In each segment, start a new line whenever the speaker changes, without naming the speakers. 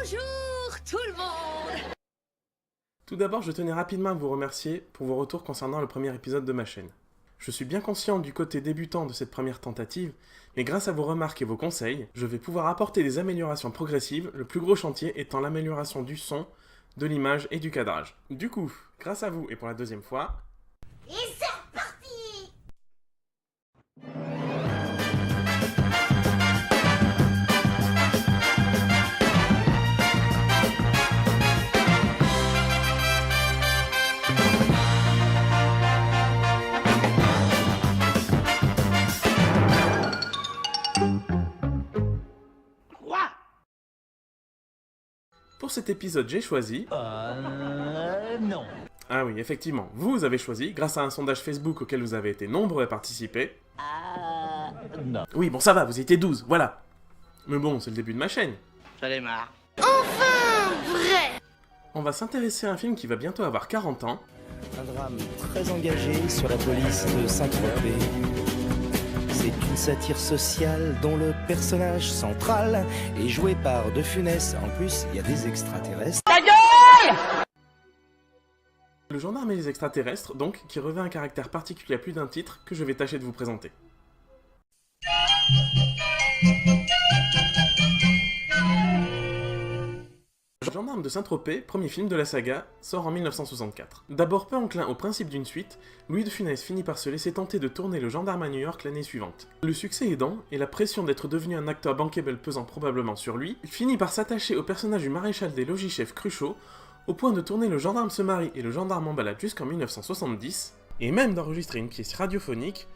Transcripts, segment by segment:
Bonjour tout le monde.
Tout d'abord, je tenais rapidement à vous remercier pour vos retours concernant le premier épisode de ma chaîne. Je suis bien conscient du côté débutant de cette première tentative, mais grâce à vos remarques et vos conseils, je vais pouvoir apporter des améliorations progressives, le plus gros chantier étant l'amélioration du son, de l'image et du cadrage. Du coup, grâce à vous et pour la deuxième fois...
Et c'est reparti.
Pour cet épisode, j'ai choisi...
Non.
Ah oui, effectivement, vous avez choisi, grâce à un sondage Facebook auquel vous avez été nombreux à participer...
Non.
Oui, bon ça va, vous étiez 12, voilà. Mais bon, c'est le début de ma chaîne.
J'en ai marre.
On va s'intéresser à un film qui va bientôt avoir 40 ans,
Un drame très engagé sur la police de Saint-Tropez. C'est une satire sociale dont le personnage central est joué par De Funès. En plus, il y a des extraterrestres.
Le gendarme et les extraterrestres, donc, qui revêt un caractère particulier à plus d'un titre que je vais tâcher de vous présenter. Le gendarme de Saint-Tropez, premier film de la saga, sort en 1964. D'abord peu enclin au principe d'une suite, Louis de Funès finit par se laisser tenter de tourner Le Gendarme à New York l'année suivante. Le succès aidant, et la pression d'être devenu un acteur bankable pesant probablement sur lui, il finit par s'attacher au personnage du maréchal des logis-chefs Cruchot, au point de tourner Le Gendarme se marie et Le Gendarme en balade jusqu'en 1970, et même d'enregistrer une pièce radiophonique,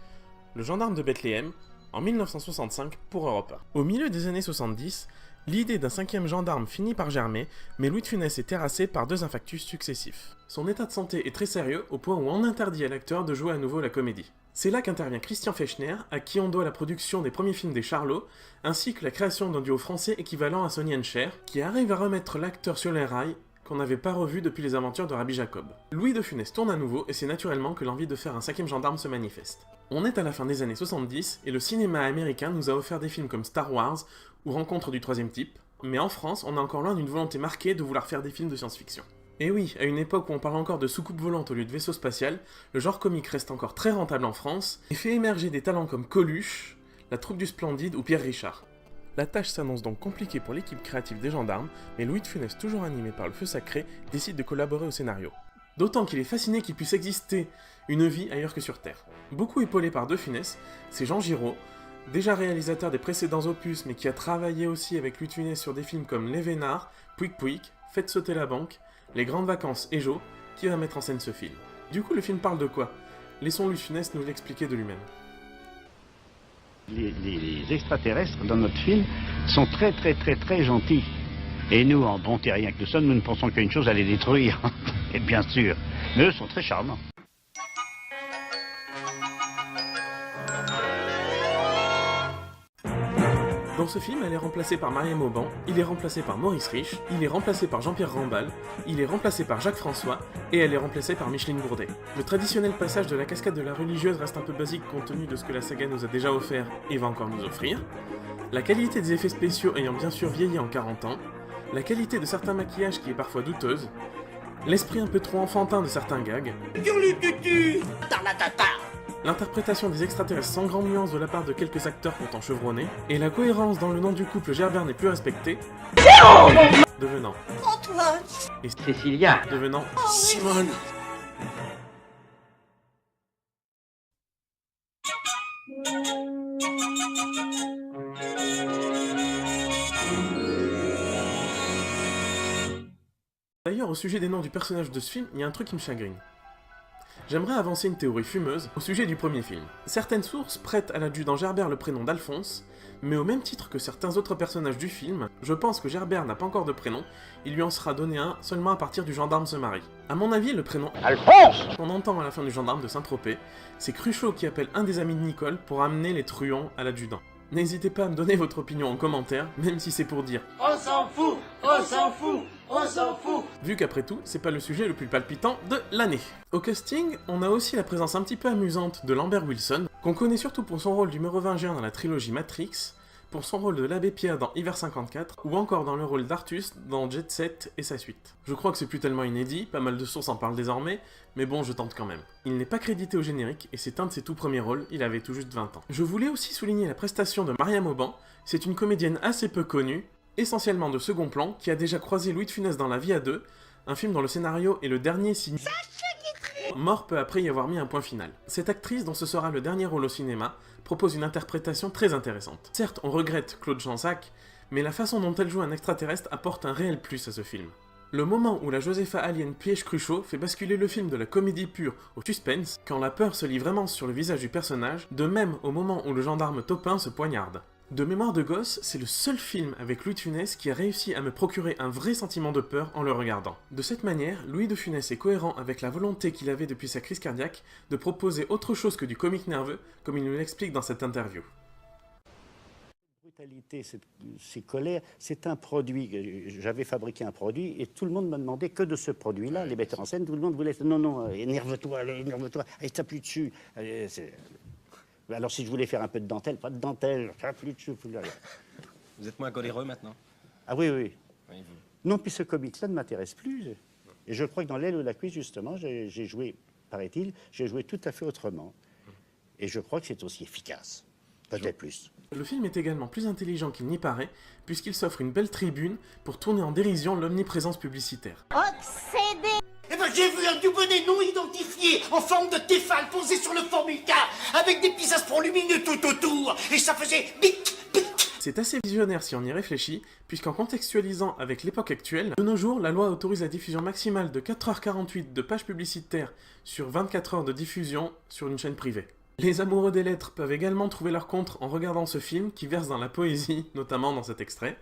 Le Gendarme de Bethléem, en 1965 pour Europe 1. Au milieu des années 70, l'idée d'un cinquième gendarme finit par germer, mais Louis de Funès est terrassé par deux infarctus successifs. Son état de santé est très sérieux, au point où on interdit à l'acteur de jouer à nouveau la comédie. C'est là qu'intervient Christian Fechner, à qui on doit la production des premiers films des Charlots, ainsi que la création d'un duo français équivalent à Sonny and Cher, qui arrive à remettre l'acteur sur les rails, qu'on n'avait pas revu depuis les aventures de Rabbi Jacob. Louis de Funès tourne à nouveau, et c'est naturellement que l'envie de faire un cinquième gendarme se manifeste. On est à la fin des années 70, et le cinéma américain nous a offert des films comme Star Wars, ou Rencontre du troisième type, mais en France, on est encore loin d'une volonté marquée de vouloir faire des films de science-fiction. Et oui, à une époque où on parle encore de soucoupe volante au lieu de vaisseau spatial, le genre comique reste encore très rentable en France, et fait émerger des talents comme Coluche, La Troupe du Splendide ou Pierre Richard. La tâche s'annonce donc compliquée pour l'équipe créative des gendarmes, mais Louis de Funès, toujours animé par le feu sacré, décide de collaborer au scénario. D'autant qu'il est fasciné qu'il puisse exister une vie ailleurs que sur Terre. Beaucoup épaulé par De Funès, c'est Jean Giraud, déjà réalisateur des précédents opus mais qui a travaillé aussi avec Louis de Funès sur des films comme Les Vénards, Pouic Pouic, Faites sauter la banque, Les Grandes Vacances et Joe, qui va mettre en scène ce film. Du coup, le film parle de quoi? Laissons Louis de Funès nous l'expliquer de lui-même.
Les extraterrestres dans notre film sont très gentils. Et nous, en bons terriens que nous sommes, nous ne pensons qu'à une chose, à les détruire. Et bien sûr, mais eux sont très charmants.
Dans ce film, elle est remplacée par Mariam Auban, il est remplacé par Maurice Rich, il est remplacé par Jean-Pierre Rambal, il est remplacé par Jacques François, et elle est remplacée par Micheline Bourdet. Le traditionnel passage de la cascade de la religieuse reste un peu basique compte tenu de ce que la saga nous a déjà offert et va encore nous offrir. La qualité des effets spéciaux ayant bien sûr vieilli en 40 ans, la qualité de certains maquillages qui est parfois douteuse, l'esprit un peu trop enfantin de certains gags, l'interprétation des extraterrestres sans grande nuance de la part de quelques acteurs pourtant chevronnés, et la cohérence dans le nom du couple Gerbert n'est plus respectée, devenant
Antoine.
et
Cécilia.
devenant Simone. D'ailleurs, au sujet des noms du personnage de ce film, il y a un truc qui me chagrine. J'aimerais avancer une théorie fumeuse au sujet du premier film. Certaines sources prêtent à l'adjudant Gerbert le prénom d'Alphonse, mais au même titre que certains autres personnages du film, je pense que Gerbert n'a pas encore de prénom, il lui en sera donné un seulement à partir du gendarme se marie. A mon avis, le prénom
Alphonse
qu'on entend à la fin du gendarme de Saint-Tropez, c'est Cruchot qui appelle un des amis de Nicole pour amener les truands à l'adjudant. N'hésitez pas à me donner votre opinion en commentaire, même si c'est pour dire
On s'en fout, on s'en fout, on s'en fout.
Vu qu'après tout, c'est pas le sujet le plus palpitant de l'année. Au casting, on a aussi la présence un petit peu amusante de Lambert Wilson, qu'on connaît surtout pour son rôle du mérovingien dans la trilogie Matrix, pour son rôle de l'abbé Pierre dans Hiver 54, ou encore dans le rôle d'Artus dans Jet Set et sa suite. Je crois que c'est plus tellement inédit, pas mal de sources en parlent désormais, mais bon, je tente quand même. Il n'est pas crédité au générique, et c'est un de ses tout premiers rôles, il avait tout juste 20 ans. Je voulais aussi souligner la prestation de Maria Mauban, c'est une comédienne assez peu connue, essentiellement de second plan, qui a déjà croisé Louis de Funès dans La Vie à deux, un film dont le scénario est le dernier signe mort peu après y avoir mis un point final. Cette actrice, dont ce sera le dernier rôle au cinéma, propose une interprétation très intéressante. Certes, on regrette Claude Jansac, mais la façon dont elle joue un extraterrestre apporte un réel plus à ce film. Le moment où la Josepha Alien piège Cruchot fait basculer le film de la comédie pure au suspense, quand la peur se lit vraiment sur le visage du personnage, de même au moment où le gendarme Topin se poignarde. De mémoire de gosse, c'est le seul film avec Louis de Funès qui a réussi à me procurer un vrai sentiment de peur en le regardant. De cette manière, Louis de Funès est cohérent avec la volonté qu'il avait depuis sa crise cardiaque de proposer autre chose que du comique nerveux, comme il nous l'explique dans cette interview.
Brutalité, ces colères, c'est un produit. J'avais fabriqué un produit et tout le monde me demandait que de ce produit-là. Les metteurs en scène, tout le monde voulait... Non, énerve-toi, allez, tape plus dessus. Allez, alors si je voulais faire un peu de dentelle, pas de dentelle, plus dessus.
Vous êtes moins coléreux maintenant?
Ah oui.
Oui, vous.
Non, puis ce comique-là ne m'intéresse plus. Et je crois que dans L'aile ou la cuisse, justement, j'ai joué, paraît-il, j'ai joué tout à fait autrement. Et je crois que c'est aussi efficace. Peut-être plus.
Le film est également plus intelligent qu'il n'y paraît, puisqu'il s'offre une belle tribune pour tourner en dérision l'omniprésence publicitaire.
Obsédé.
Eh ben j'ai vu un doublé non identifié en forme de Tefal posé sur le formica avec des petits aspirons lumineux tout autour et ça faisait bic, bic.
C'est assez visionnaire si on y réfléchit, puisqu'en contextualisant avec l'époque actuelle, de nos jours, la loi autorise la diffusion maximale de 4h48 de pages publicitaires sur 24 heures de diffusion sur une chaîne privée. Les amoureux des lettres peuvent également trouver leur compte en regardant ce film qui verse dans la poésie, notamment dans cet extrait.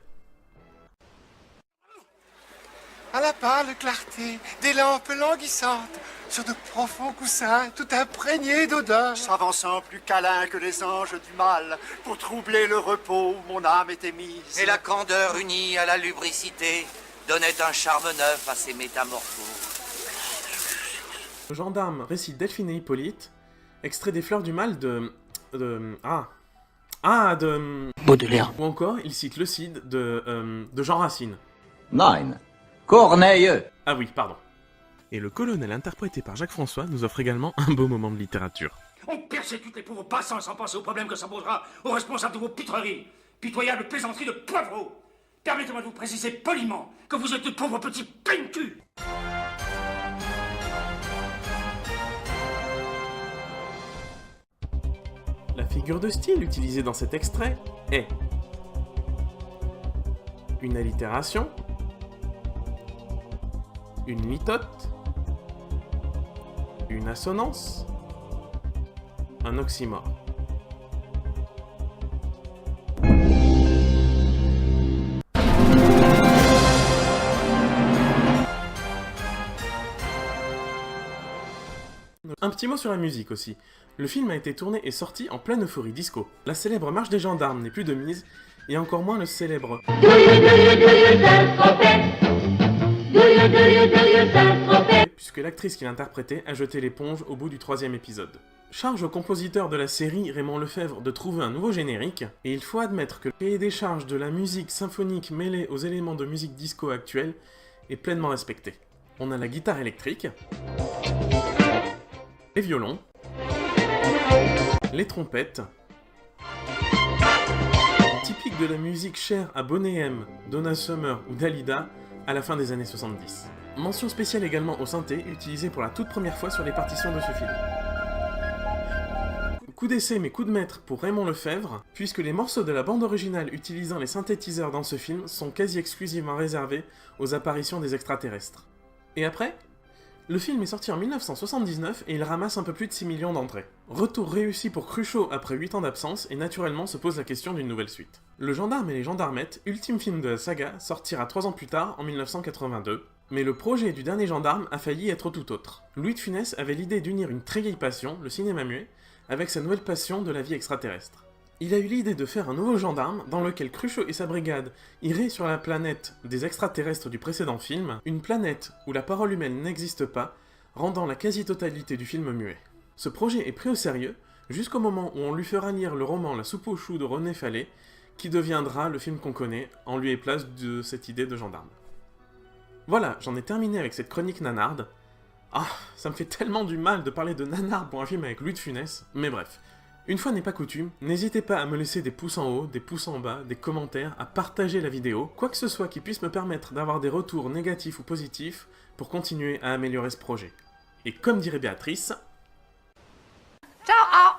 À la pâle clarté des lampes languissantes, sur de profonds coussins tout imprégnés d'odeur.
S'avançant plus câlin que les anges du mal, pour troubler le repos où mon âme était mise.
Et la candeur unie à la lubricité donnait un charme neuf à ces métamorphoses.
Le gendarme récite Delphine et Hippolyte, extrait des Fleurs du Mal de
Baudelaire.
Ou encore, il cite le Cid de Jean Racine.
9. Corneille.
Ah oui, pardon. Et le colonel interprété par Jacques François nous offre également un beau moment de littérature.
On persécute les pauvres passants sans penser aux problèmes que ça posera aux responsables de vos pitreries, pitoyables plaisanteries de poivreaux. Permettez-moi de vous préciser poliment que vous êtes de pauvres petits peigne-cul.
La figure de style utilisée dans cet extrait est une allitération, une litote, une assonance, un oxymore. Un petit mot sur la musique aussi. Le film a été tourné et sorti en pleine euphorie disco. La célèbre marche des gendarmes n'est plus de mise, et encore moins le célèbre puisque l'actrice qui l'interprétait a jeté l'éponge au bout du 3e épisode. Charge au compositeur de la série Raymond Lefebvre de trouver un nouveau générique, et il faut admettre que le cahier des charges de la musique symphonique mêlée aux éléments de musique disco actuelle est pleinement respecté. On a la guitare électrique, les violons, les trompettes, typique de la musique chère à Boney M, Donna Summer ou Dalida à la fin des années 70. Mention spéciale également au synthé, utilisé pour la toute première fois sur les partitions de ce film. Coup d'essai mais coup de maître pour Raymond Lefebvre, puisque les morceaux de la bande originale utilisant les synthétiseurs dans ce film sont quasi exclusivement réservés aux apparitions des extraterrestres. Et après ? Le film est sorti en 1979 et il ramasse un peu plus de 6 millions d'entrées. Retour réussi pour Cruchot après 8 ans d'absence et naturellement se pose la question d'une nouvelle suite. Le Gendarme et les Gendarmettes, ultime film de la saga, sortira 3 ans plus tard, en 1982, mais le projet du dernier gendarme a failli être tout autre. Louis de Funès avait l'idée d'unir une très vieille passion, le cinéma muet, avec sa nouvelle passion de la vie extraterrestre. Il a eu l'idée de faire un nouveau gendarme dans lequel Cruchot et sa brigade iraient sur la planète des extraterrestres du précédent film, une planète où la parole humaine n'existe pas, rendant la quasi-totalité du film muet. Ce projet est pris au sérieux, jusqu'au moment où on lui fera lire le roman La soupe aux choux de René Fallet, qui deviendra le film qu'on connaît, en lieu et place de cette idée de gendarme. Voilà, j'en ai terminé avec cette chronique nanarde. Ah, ça me fait tellement du mal de parler de nanarde pour un film avec Louis de Funès, mais bref. Une fois n'est pas coutume, n'hésitez pas à me laisser des pouces en haut, des pouces en bas, des commentaires, à partager la vidéo, quoi que ce soit qui puisse me permettre d'avoir des retours négatifs ou positifs pour continuer à améliorer ce projet. Et comme dirait Béatrice...
Ciao.